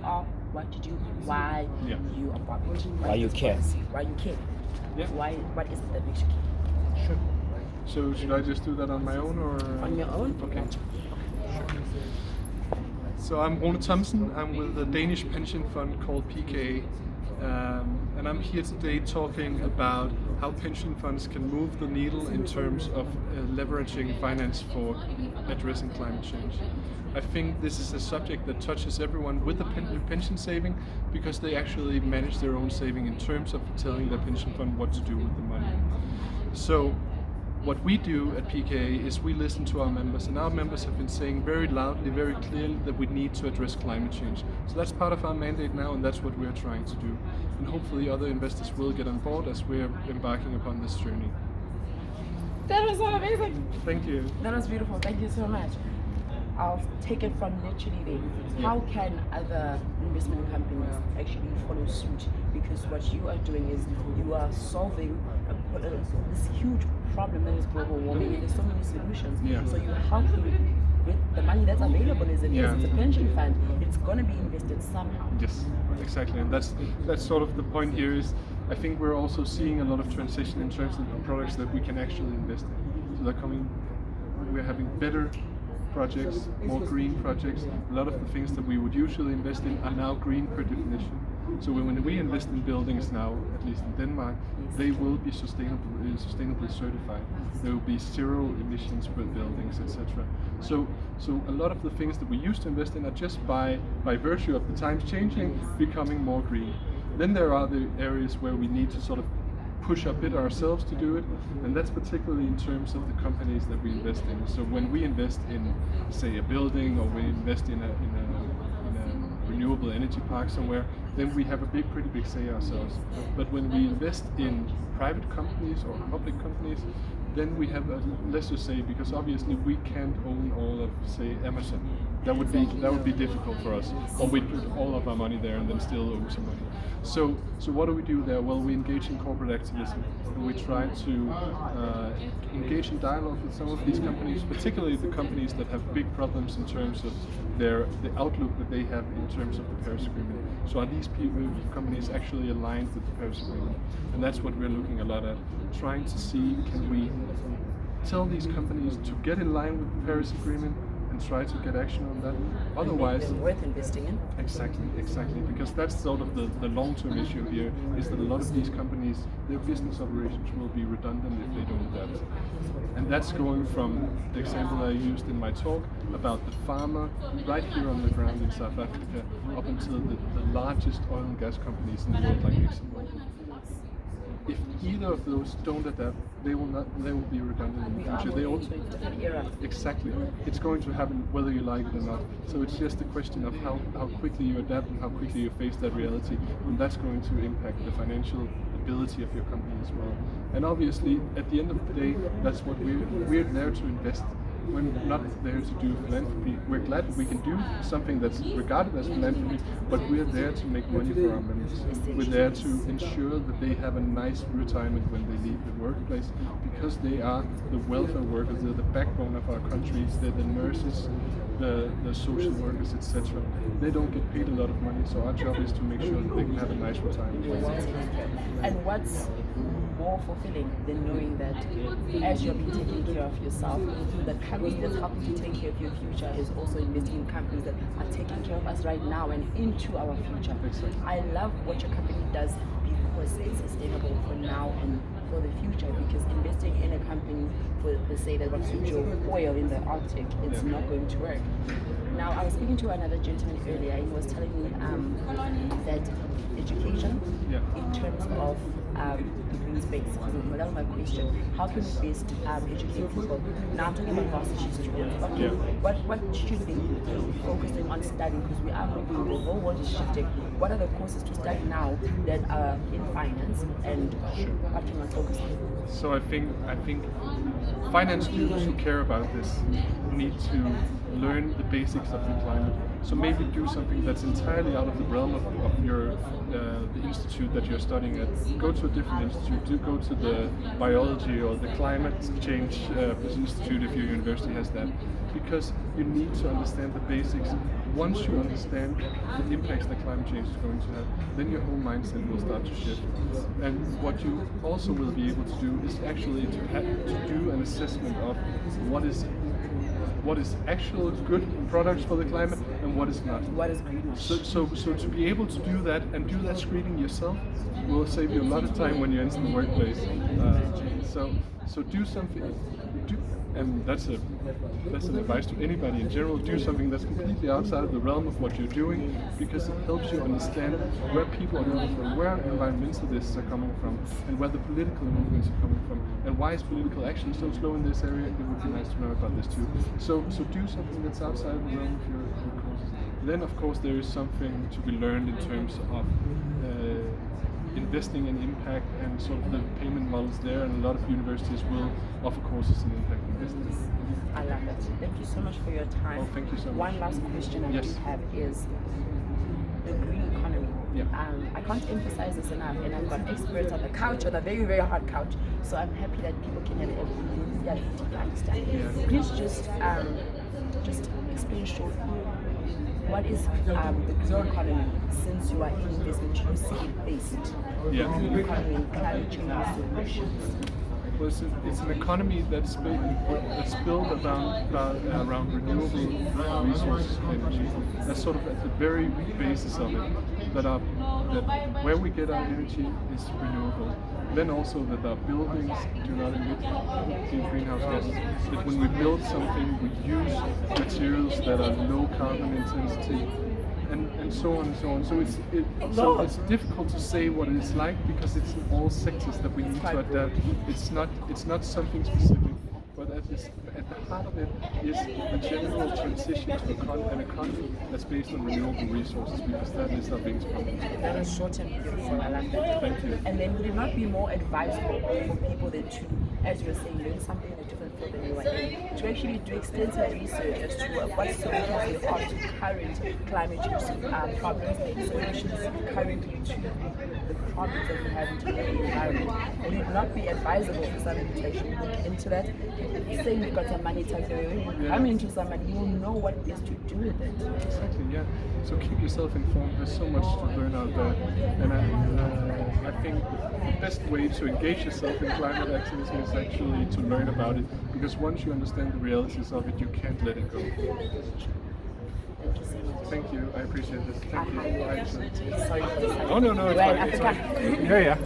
are, what you do, why you are bothered, Why you care. why you care. Yeah. What is it that makes you care? Sure. So should I just do that on my own or? On your own? Okay. So I'm Rune Thomsen. I'm with a Danish pension fund called PKA. And I'm here today talking about how pension funds can move the needle in terms of leveraging finance for addressing climate change. I think this is a subject that touches everyone with a pension saving because they actually manage their own saving in terms of telling their pension fund what to do with the money. So what we do at PKA is we listen to our members, and our members have been saying very loudly, very clearly that we need to address climate change. So that's part of our mandate now, and that's what we're trying to do. And hopefully other investors will get on board as we're embarking upon this journey. That was so amazing. Thank you. That was beautiful. Thank you so much. I'll take it from literally there. How can other investment companies actually follow suit? Because what you are doing is you are solving this huge problem that is global warming, and there's so many solutions. So you're helping with the money that's available as it is. It's a pension fund. It's going to be invested somehow. Yes, exactly. And that's sort of the point here is I think we're also seeing a lot of transition in terms of the products that we can actually invest in. So we're having better projects, more green projects. A lot of the things that we would usually invest in are now green per definition. So when we invest in buildings now, at least in Denmark, they will be sustainably certified. There will be zero emissions per buildings, etc. So a lot of the things that we used to invest in are just by virtue of the times changing, becoming more green. Then there are the areas where we need to sort of push a bit ourselves to do it, and that's particularly in terms of the companies that we invest in. So when we invest in, say, a building, or we invest in a renewable energy park somewhere, then we have a pretty big say ourselves. But when we invest in private companies or public companies, then we have less to say, because obviously we can't own all of, say, Amazon. That would be difficult for us. Or we'd put all of our money there and then still owe some money. So what do we do there? Well, we engage in corporate activism, and we try to engage in dialogue with some of these companies, particularly the companies that have big problems in terms of the outlook that they have in terms of the Paris Agreement. So are these companies actually aligned with the Paris Agreement? And that's what we're looking a lot at, trying to see, can we tell these companies to get in line with the Paris Agreement and try to get action on that. Otherwise, and worth investing in. Exactly, because that's sort of the long-term issue here, is that a lot of these companies, their business operations will be redundant if they don't adapt. And that's going from the example I used in my talk about the farmer right here on the ground in South Africa up until the largest oil and gas companies in the world like ExxonMobil. If either of those don't adapt, they will be redundant in the future. They all different era. Exactly. It's going to happen whether you like it or not. So it's just a question of how quickly you adapt and how quickly you face that reality, and that's going to impact the financial ability of your company as well. And obviously, at the end of the day, that's what we're there to invest. We're not there to do philanthropy. We're glad that we can do something that's regarded as philanthropy, but we're there to make money for our members. We're there to ensure that they have a nice retirement when they leave the workplace, because they are the welfare workers, they're the backbone of our countries, they're the nurses, the social workers, etc. They don't get paid a lot of money, so our job is to make sure that they can have a nice retirement. And what's more fulfilling than knowing that as you're being taking care of yourself, the company that's helping to take care of your future is also investing in companies that are taking care of us right now and into our future. Exactly. I love what your company does because it's sustainable for now and for the future, because investing in a company for say that wants to drill oil in the Arctic, it's not going to work. Now, I was speaking to another gentleman earlier. He was telling me that education in terms of the green space. That was my question. How can we best educate people? Now I'm talking about varsity students. Okay, what should they be focusing on studying? Because we are moving, the whole world is shifting. What are the courses to study now that are in finance, and what can one focus on? So I think finance students who care about this need to learn the basics of the climate. So maybe do something that's entirely out of the realm of your the institute that you're studying at. Go to a different institute. Go to the biology or the climate change institute if your university has that, because you need to understand the basics once you understand the impacts that climate change is going to have, then your whole mindset will start to shift. And what you also will be able to do is actually to do an assessment of what is actual good products for the climate and what is not. What is greenwash? So to be able to do that and do that screening yourself will save you a lot of time when you enter the workplace. So do something. And that's an advice to anybody in general. Do something that's completely outside of the realm of what you're doing, because it helps you understand where people are coming from, where environmentalists are coming from, and where the political movements are coming from, and why is political action so slow in this area. It would be nice to know about this too. So do something that's outside of the realm of your courses. Then of course there is something to be learned in terms of investing in impact and sort of the payment models there, and a lot of universities will offer courses in impact investing. I love it. Thank you so much for your time. Oh, thank you so much. One last question I Yes. do have is the green economy. Yeah. I can't emphasize this enough, and I've got experts on the couch, on a very, very hard couch, so I'm happy that people can have a deep understanding. Yeah. Please just explain shortly, what is the green economy, since you are in investment, you see it based? Yeah. The green economy and climate change solutions. Well, it's an economy that's built around renewable resources of energy. That's sort of at the very basis of it. That where we get our energy is renewable. Then also that our buildings do not emit greenhouse gases. That when we build something, we use materials that are low carbon intensity. And so on and so on. So it's difficult to say what it's like, because it's in all sectors that we need to adapt. It's not something specific, but at the heart of it is a general transition to an economy that's based on renewable resources, because that is our biggest problem. That is short and beautiful. I like that. Thank you. And then would it not be more advisable for people then to, as you were saying, learn something in a different field than you were in, to actually do extensive research as to what solutions there are to current climate change problems, solutions currently to the problems that we have in terms of the environment? Would it not be advisable for somebody to actually look into that? Say we've got some money tucked away, when you come into some money, you'll know what it is to do with it. Exactly, yeah. So keep yourself informed. There's so much to learn out there, and I think the best way to engage yourself in climate activism is actually to learn about it, because once you understand the realities of it, you can't let it go. Thank you so much. Thank you. I appreciate this. Thank you. Sorry for this. Oh no, it's We're in fine. It's Africa. fine. Yeah.